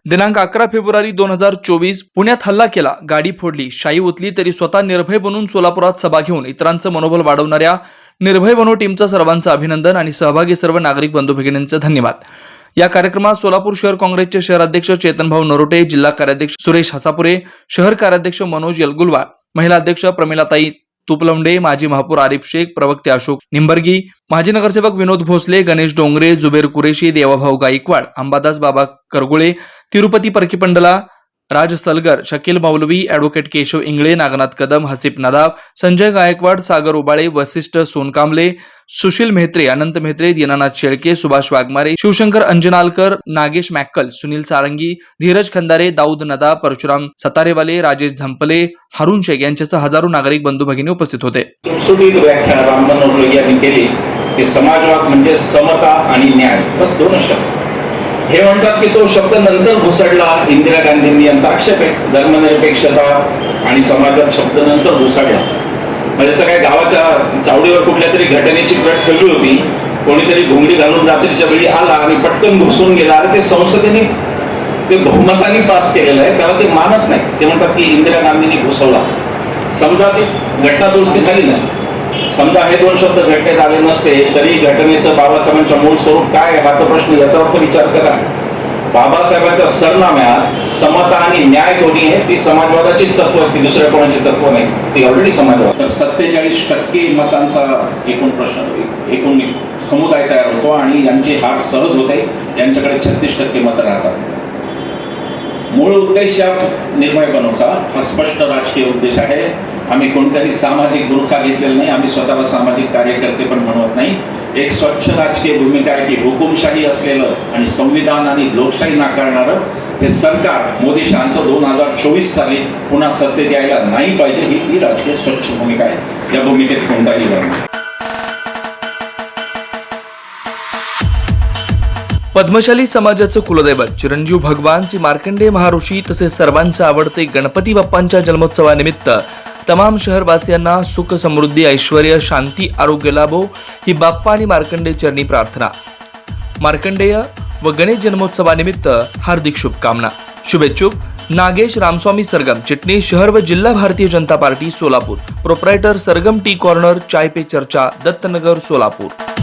दिनांक 11 फेब्रुवारी 2024 पुण्यात हल्ला केला, गाडी फोडली, शाई ओतली तरी स्वतः निर्भय बनून सोलापुरात सभा घेऊन इतरांचं मनोबल वाढवणाऱ्या निर्भय बनू टीमचं सर्वांचं अभिनंदन आणि सहभागी सर्व नागरिक बंधू भगिनींचे धन्यवाद। या कार्यक्रमात सोलापूर शहर काँग्रेसचे शहराध्यक्ष चेतनभाऊ नरोटे, जिल्हा कार्याध्यक्ष सुरेश हसापुरे, शहर कार्याध्यक्ष मनोज यलगुलवार, महिला अध्यक्ष प्रमिलाताई तुपलवंडे, माजी महापौर आरिफ शेख, प्रवक्ते अशोक निंबर्गी, माजी नगरसेवक विनोद भोसले, गणेश डोंगरे, जुबेर कुरेशी, देवाभाऊ गायकवाड, अंबादास बाबा करगुळे, तिरुपती परकीपंडला, राज सलगर, शकील मौलवी, ॲडव्होकेट केशव इंगळे, नागनाथ कदम, हसीब नदाब, संजय गायकवाड, सागर उबाळे, वसिष्ठ सोनकांबले, सुशील मेहत्रे, अनंत मेहत्रे, दीनानाथ शेळके, सुभाष वाघमारे, शिवशंकर अंजनालकर, नागेश मॅक्कल, सुनील सारंगी, धीरज खंदारे, दाऊद नदा, परशुराम सतारेवाले, राजेश झंपले, हारून शेख यांच्यासह हजारो नागरिक बंधू भगिनी उपस्थित होते। सुटसुटीत व्याख्या राम मनोहर लोहिया यांनी केली की समाजवाद म्हणजे समता आणि न्याय, बस दोनच शब्द। हे म्हणतात की तो शब्द नंतर घुसडला, इंदिरा गांधींनी यांचा आक्षेप आहे, धर्मनिरपेक्षता आणि समाजवाद शब्द नंतर घुसडला। म्हणजे काय गावाच्या चावडीवर कुठल्या तरी घटनेची प्रत ठेवली होती, कोणीतरी घोंगडी घालून रात्रीच्या वेळी आला आणि पटकन घुसून गेला, आणि ते संसदेने ते बहुमताने पास केलेलं आहे, त्याला ते मानत नाही। ते म्हणतात की इंदिरा गांधींनी घुसवला। समजा ती घटना दुरुस्ती झाली नसते, समजा हे दोन शब्द घटनेत आले नसते, तरी घटनेचं बाबासाहेबांच्या मूळ स्वरूप काय हा तो प्रश्न, याच्यावर तो विचार करा। बाबासाहेबांच्या सरनाम्यात समता आणि न्याय दोन्ही आहे, ती समाजवादाचीच तत्व आहे, ती दुसऱ्या कोणाची तत्व नाही, ती ऑलरेडी समाजवाद। तर 47% मतांचा एकूण प्रश्न, एकूण समुदाय तयार होतो आणि यांची हार सहज होते, यांच्याकडे 36% मतं राहतात। मूळ उद्देश या निर्भय बनवचा हा स्पष्ट राजकीय उद्देश आहे। आम्ही कोणताही सामाजिक बुरखा घेतलेला नाही, आम्ही स्वतःला सामाजिक कार्यकर्ते पण म्हणत नाही। एक स्वच्छ राजकीय भूमिका आहे की हुकुमशाही असलेलं आणि संविधान आणि लोकशाही नाकारणारं हे सरकार मोदी शांचं 2024 साली पुन्हा सत्तेत यायला नाही पाहिजे, ही ती राजकीय स्वच्छ भूमिका आहे। या भूमिकेत कोणताही नाही। पद्मशाली समाजाचं कुलदैवत चिरंजीव भगवान श्री मार्कंडेय महाऋषी तसेच सर्वांचे आवडते गणपती बाप्पांच्या जन्मोत्सवानिमित्त तमाम शहरवासियांना सुख समृद्धी ऐश्वर्य शांती आरोग्य लाभो ही बाप्पा आणि मार्कंडेय चरणी प्रार्थना। मार्कंडेय व गणेश जन्मोत्सवानिमित्त हार्दिक शुभकामना। शुभेच्छुक नागेश रामस्वामी सरगम, चिटणीस शहर व जिल्हा भारतीय जनता पार्टी सोलापूर, प्रोप्रायटर सरगम टी कॉर्नर, चाय पे चर्चा, दत्तनगर सोलापूर।